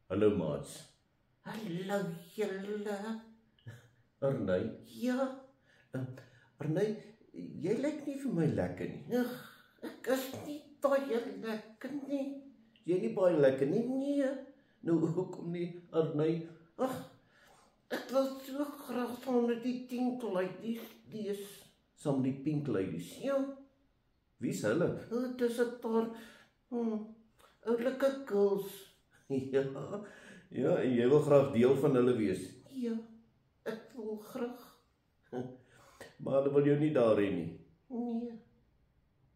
Hallo maats. Hallo julle. Arnay, Ja, Arnay, jy lyk nie vir my lekker nie. ek is nie baie lekker nie. Jy nie baie lekker nie. Nee, Nou hoekom nie, Arnay? ek wil so graag saam met die Pink Ladies lees. Saam die Pink Ladies. Ja, Wie's hulle? dit is 'n paar oulike girls. Ja, en jy wil graag deel van hulle wees. Ja, ek wil graag. Maar hulle wil jou nie daar hê nie.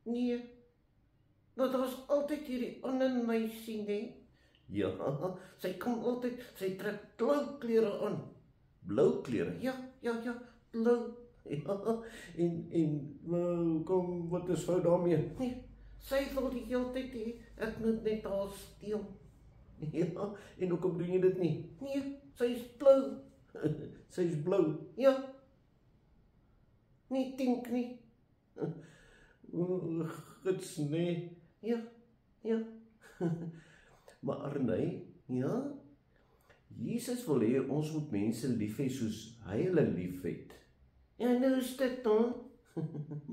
Nee. Maar daar's altyd hierdie ander meisie, nee. Ja, Sy kom altyd, sy trek blou klere aan. blou klere. Ja, blou. Ja, en kom, wat is fout daarmee? Nee, sy wil die hele tyd hê ek moet net haar steel. Ja, en hoekom doen jy dit nie? Nee, sy is blou. Sy is blou. Ja. Nie dink nie. Gits nee. Ja. Maar Arnay, ja, Jesus wil hê ons moet mense lief hê soos hy hulle liefhet. En nou is dit dan.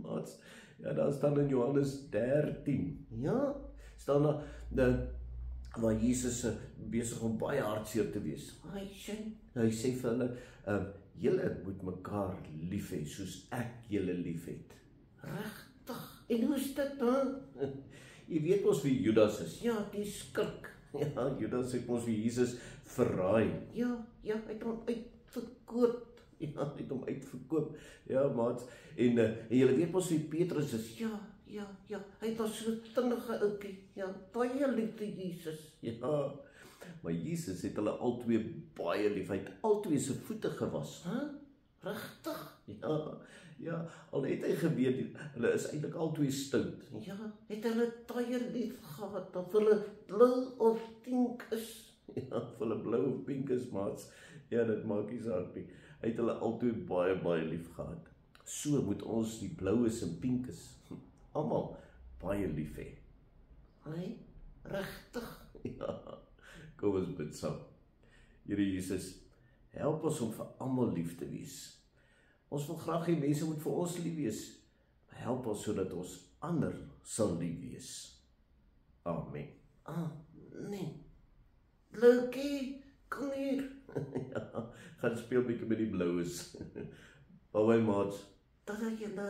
Maats, ja, daar staan in Johannes 13, ja, staan daar waar Jesus besig om baie hartseer te wees. Hy sê vir hulle, julle moet mekaar lief hê soos ek julle liefhet. Regtig? En hoe is dit dan? Jy weet ons wie Judas is. Ja, die skrik. Ja, Judas het ons wie Jesus verraai. Ja, hy het hom uitverkoop. Ja, hy het hom uitverkoop. Ja, maats. En julle weet mos wie Petrus is. Ja. Hy was so vinnige ouetjie. Ja, baie lief vir Jesus. Ja. Maar Jesus het hulle albei baie lief. Hy het albei se voete gewas. Regtig? Ja, al het hy geweet hulle is eintlik albei stout. Ja, het hulle baie lief gehad of hulle blou of pink is. Ja, of hulle blou of pink is, maats. Ja, dit maak nie saak nie. Hy het hulle albei baie lief gehad. So moet ons die bloues en pinkes almal baie lief hê. Regtig? Ja, kom ons bid saam. Here Jesus, help ons om vir almal lief te wees. Ons wil graag hê mense moet vir ons lief wees. Help ons sodat ons ander sal lief wees. Amen. Nee. Leukie, kom hier. Ja, gaan speel bietjie met die bloues. Bye maats. Tada julle.